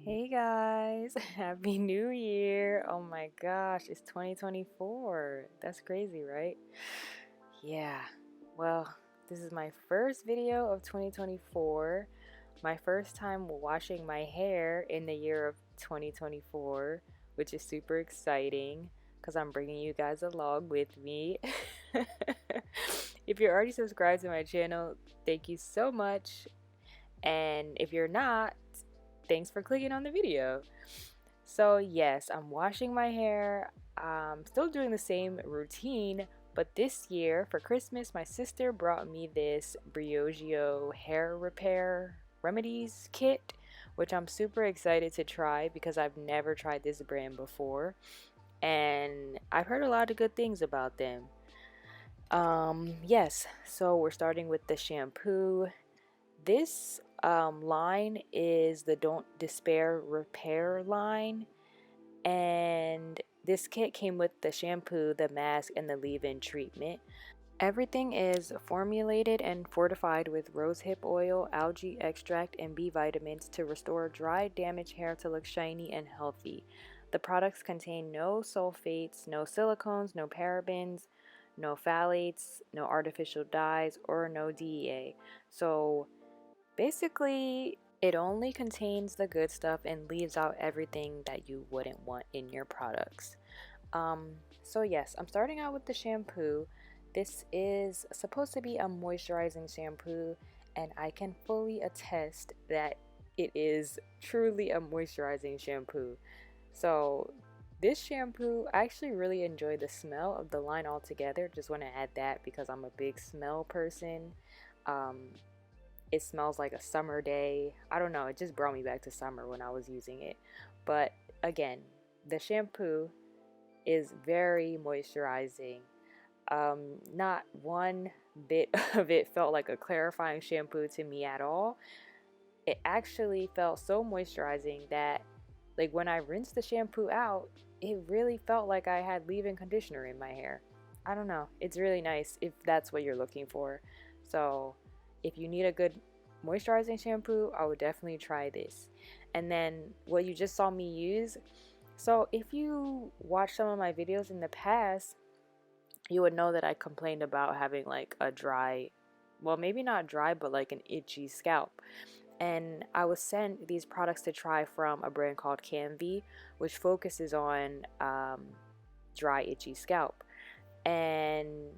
Hey guys, Happy New Year! Oh my gosh, it's 2024. That's crazy, right? Yeah, well, this is my first video of 2024, my first time washing my hair in the year of 2024, which is super exciting because I'm bringing you guys along with me. If you're already subscribed to my channel, thank you so much. And if you're not, thanks for clicking on the video. So yes, I'm washing my hair. I'm still doing the same routine, but this year for Christmas, my sister brought me this Briogeo hair repair remedies kit, which I'm super excited to try because I've never tried this brand before, and I've heard a lot of good things about them. Yes, so we're starting with the shampoo. This line is the Don't Despair Repair line, and this kit came with the shampoo, the mask, and the leave-in treatment. Everything is formulated and fortified with rosehip oil, algae extract, and B vitamins to restore dry, damaged hair to look shiny and healthy. The products contain no sulfates, no silicones, no parabens, no phthalates, no artificial dyes, or no DEA. So basically, it only contains the good stuff and leaves out everything that you wouldn't want in your products. So yes, I'm starting out with the shampoo. This is supposed to be a moisturizing shampoo, and I can fully attest that it is truly a moisturizing shampoo. So this shampoo, I actually really enjoy the smell of the line altogether. Just want to add that because I'm a big smell person. Um, it smells like a summer day. I don't know, it just brought me back to summer when I was using it. But again, the shampoo is very moisturizing. Not one bit of it felt like a clarifying shampoo to me at all. It actually felt so moisturizing that, like, when I rinsed the shampoo out, it really felt like I had leave-in conditioner in my hair. I don't know, it's really nice if that's what you're looking for. So if you need a good moisturizing shampoo, I would definitely try this. And then what you just saw me use, so if you watch some of my videos in the past, you would know that I complained about having like a dry, well, maybe not dry, but like an itchy scalp. And I was sent these products to try from a brand called Canvy, which focuses on dry, itchy scalp. And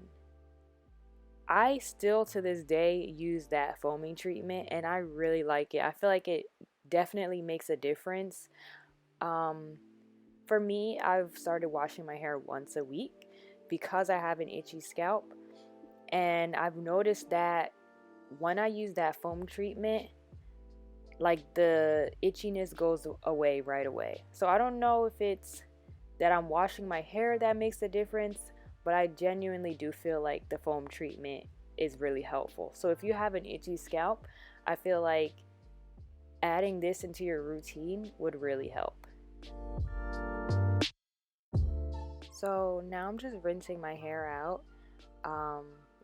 I still to this day use that foaming treatment, and I really like it. I feel like it definitely makes a difference. For me, I've started washing my hair once a week because I have an itchy scalp, and I've noticed that when I use that foam treatment, like the itchiness goes away right away. So I don't know if it's that I'm washing my hair that makes the difference, but I genuinely do feel like the foam treatment is really helpful. So if you have an itchy scalp, I feel like adding this into your routine would really help. So now I'm just rinsing my hair out.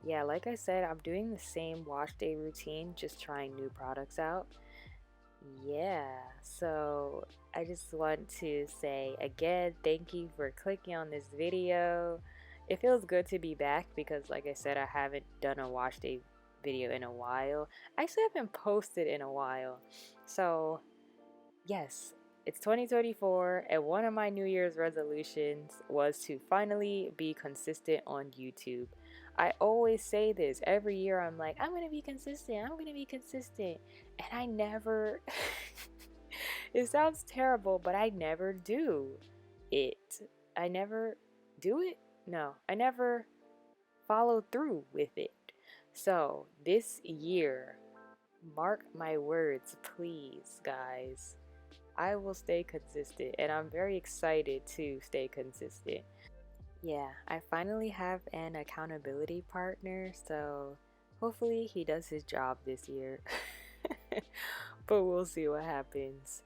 Yeah, like I said, I'm doing the same wash day routine, just trying new products out. Yeah, so I just want to say again, thank you for clicking on this video. It feels good to be back because, like I said, I haven't done a wash day video in a while. I actually haven't posted in a while. So yes, it's 2024, and one of my New Year's resolutions was to finally be consistent on YouTube. I always say this every year. I'm like, I'm gonna be consistent, I'm gonna be consistent, and I never it sounds terrible, but I never do it. I never do it. No, I never follow through with it. So this year, mark my words, please, guys, I will stay consistent, and I'm very excited to stay consistent. Yeah, I finally have an accountability partner, so hopefully he does his job this year. But we'll see what happens.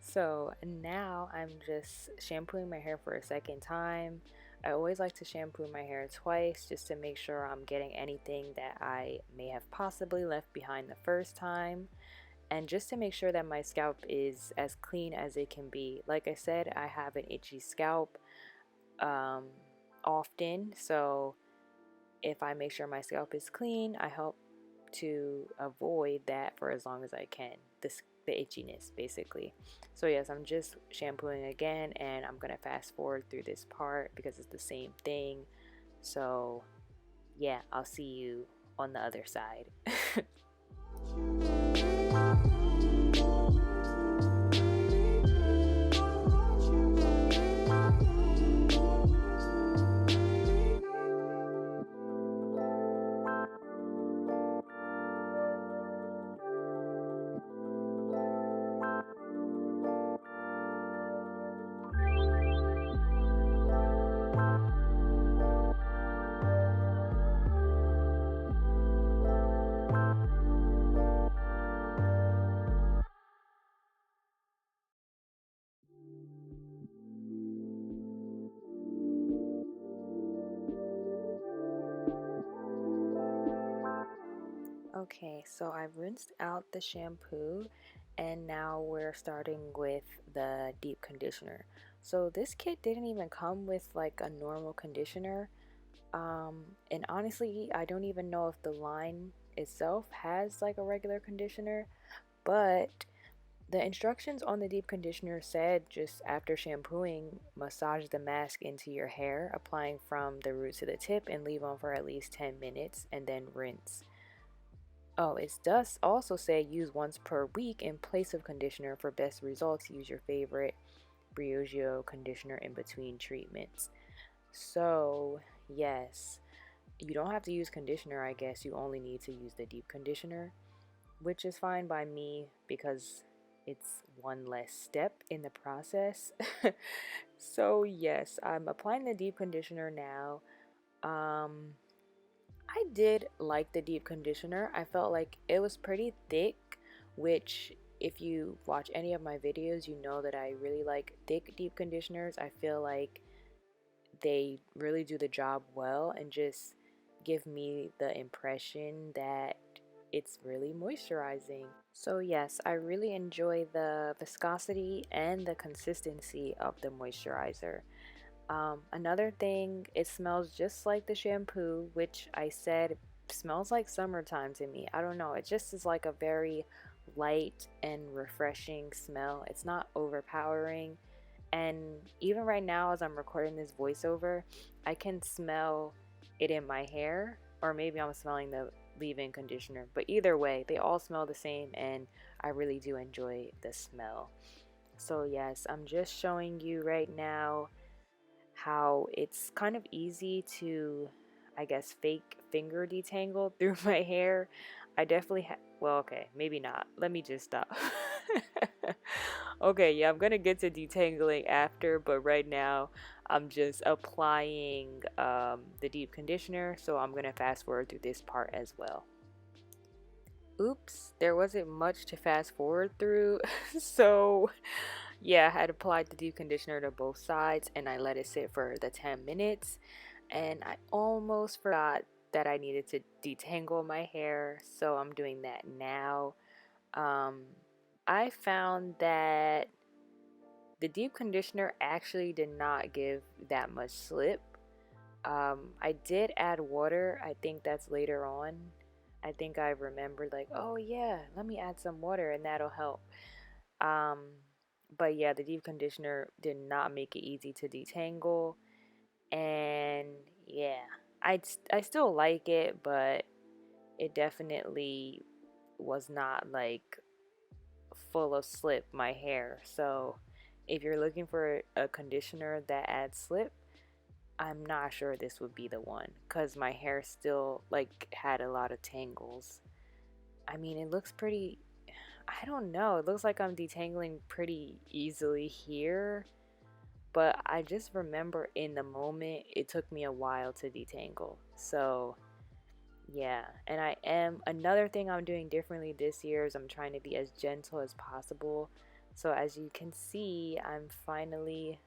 So now I'm just shampooing my hair for a second time. I always like to shampoo my hair twice just to make sure I'm getting anything that I may have possibly left behind the first time. and just to make sure that my scalp is as clean as it can be. Like I said, I have an itchy scalp often, so if I make sure my scalp is clean, I help to avoid that for as long as I can, the itchiness basically. So yes, I'm just shampooing again, and I'm gonna fast forward through this part because it's the same thing. So yeah, I'll see you on the other side. Okay, so I've rinsed out the shampoo, and now we're starting with the deep conditioner. So this kit didn't even come with like a normal conditioner, and honestly I don't even know if the line itself has like a regular conditioner, but the instructions on the deep conditioner said just after shampooing, massage the mask into your hair, applying from the root to the tip, and leave on for at least 10 minutes and then rinse. Oh, it does also say use once per week in place of conditioner. For best results, use your favorite Briogeo conditioner in between treatments. So, yes, you don't have to use conditioner, I guess. You only need to use the deep conditioner, which is fine by me because it's one less step in the process. So, yes, I'm applying the deep conditioner now. I did like the deep conditioner. I felt like it was pretty thick, which if you watch any of my videos, you know that I really like thick deep conditioners. I feel like they really do the job well and just give me the impression that it's really moisturizing. So yes, I really enjoy the viscosity and the consistency of the moisturizer. Another thing, it smells just like the shampoo, which I said smells like summertime to me. I don't know, it just is like a very light and refreshing smell. It's not overpowering, and even right now as I'm recording this voiceover, I can smell it in my hair, or maybe I'm smelling the leave-in conditioner, but either way they all smell the same, and I really do enjoy the smell. So yes, I'm just showing you right now how it's kind of easy to, I guess, fake finger detangle through my hair. I definitely well, okay, maybe not. Let me just stop. Okay, yeah, I'm gonna get to detangling after, but right now I'm just applying the deep conditioner, so I'm gonna fast forward through this part as well. Oops, there wasn't much to fast forward through. So yeah, I had applied the deep conditioner to both sides, and I let it sit for the 10 minutes, and I almost forgot that I needed to detangle my hair, so I'm doing that now. I found that the deep conditioner actually did not give that much slip. I did add water. I think that's later on. I think I remembered like, oh yeah, let me add some water and that'll help. Um, but yeah, the deep conditioner did not make it easy to detangle, and yeah, I still like it, but it definitely was not like full of slip my hair. So if you're looking for a conditioner that adds slip, I'm not sure this would be the one, because my hair still like had a lot of tangles. I mean, it looks pretty, I don't know, it looks like I'm detangling pretty easily here, but I just remember in the moment it took me a while to detangle. So yeah, and another thing I'm doing differently this year is I'm trying to be as gentle as possible. So as you can see, I'm finally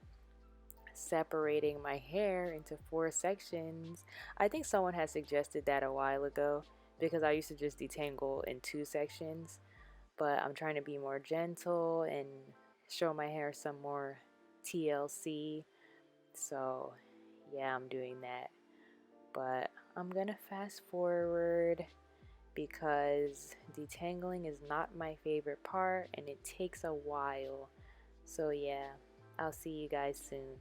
separating my hair into 4 sections. I think someone had suggested that a while ago because I used to just detangle in 2 sections. but I'm trying to be more gentle and show my hair some more TLC. So yeah, I'm doing that. But I'm gonna fast forward because detangling is not my favorite part and it takes a while. So yeah, I'll see you guys soon.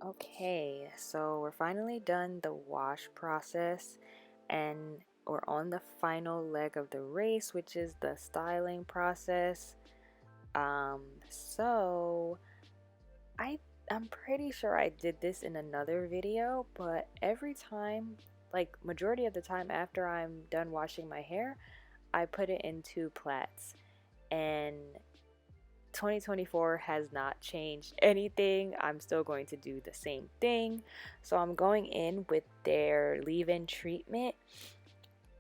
Okay, so we're finally done the wash process and we're on the final leg of the race, which is the styling process. So I'm pretty sure I did this in another video, but every time, like majority of the time after I'm done washing my hair, I put it into plaits, and 2024 has not changed anything. I'm still going to do the same thing. So I'm going in with their leave-in treatment.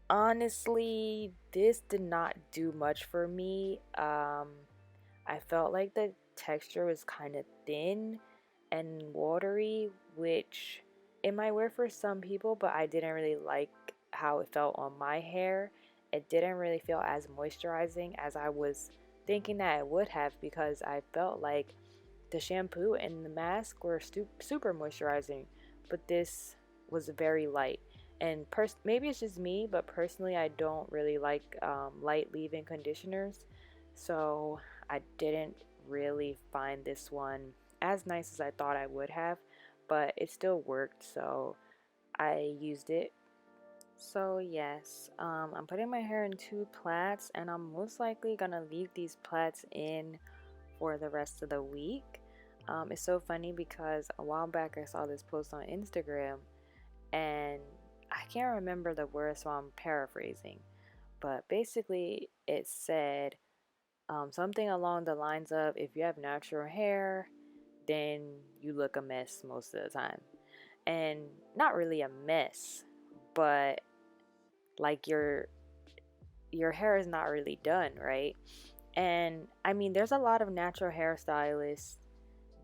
Honestly, this did not do much for me. I felt like the texture was kind of thin and watery, which it might work for some people, but I didn't really like how it felt on my hair. It didn't really feel as moisturizing as I was thinking that it would have, because I felt like the shampoo and the mask were super moisturizing, but this was very light. And maybe it's just me, but personally I don't really like light leave-in conditioners, so I didn't really find this one as nice as I thought I would have, but it still worked, so I used it. So yes, I'm putting my hair in 2 plaits, and I'm most likely gonna leave these plaits in for the rest of the week. It's so funny because a while back I saw this post on Instagram, and I can't remember the words, so I'm paraphrasing. But basically, it said something along the lines of, if you have natural hair, then you look a mess most of the time. And not really a mess, but like your hair is not really done, right? And I mean, there's a lot of natural hairstylists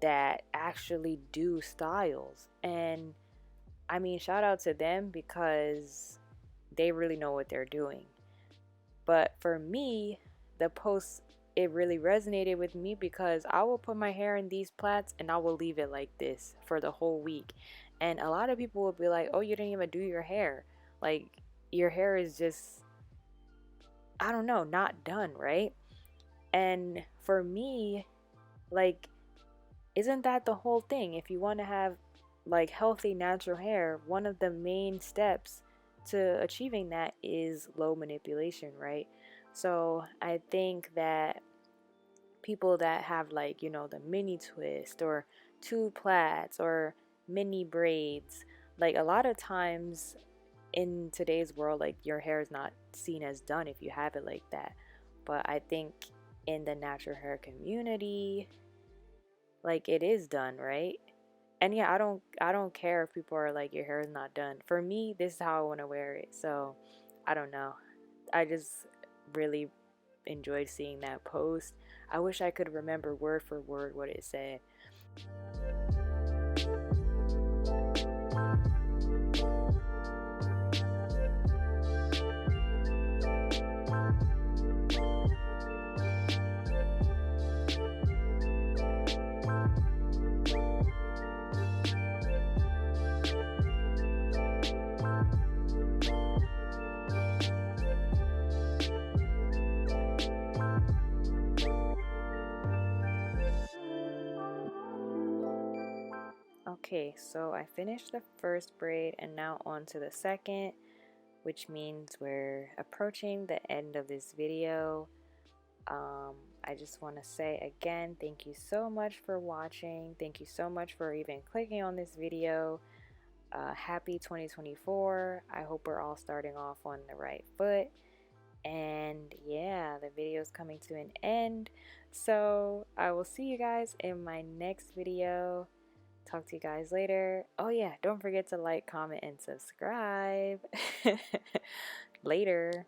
that actually do styles. And I mean, shout out to them because they really know what they're doing. But for me, the post, it really resonated with me because I will put my hair in these plaits and I will leave it like this for the whole week. And a lot of people will be like, "Oh, you didn't even do your hair." Like your hair is just, I don't know, not done, right? And for me, like, isn't that the whole thing? If you want to have like healthy natural hair, one of the main steps to achieving that is low manipulation, right? So I think that people that have, like, you know, the mini twist or two plaits or mini braids, like a lot of times in today's world, like your hair is not seen as done if you have it like that. But I think in the natural hair community, like it is done, right? And yeah, I don't care if people are like your hair is not done. For me, this is how I want to wear it. So I don't know. I just really enjoyed seeing that post. I wish I could remember word for word what it said. Okay, so I finished the first braid and now on to the second, which means we're approaching the end of this video. I just want to say again, thank you so much for watching. Thank you so much for even clicking on this video. Happy 2024. I hope we're all starting off on the right foot. And yeah, the video is coming to an end. So I will see you guys in my next video. Talk to you guys later. Oh yeah, don't forget to like, comment, and subscribe. Later.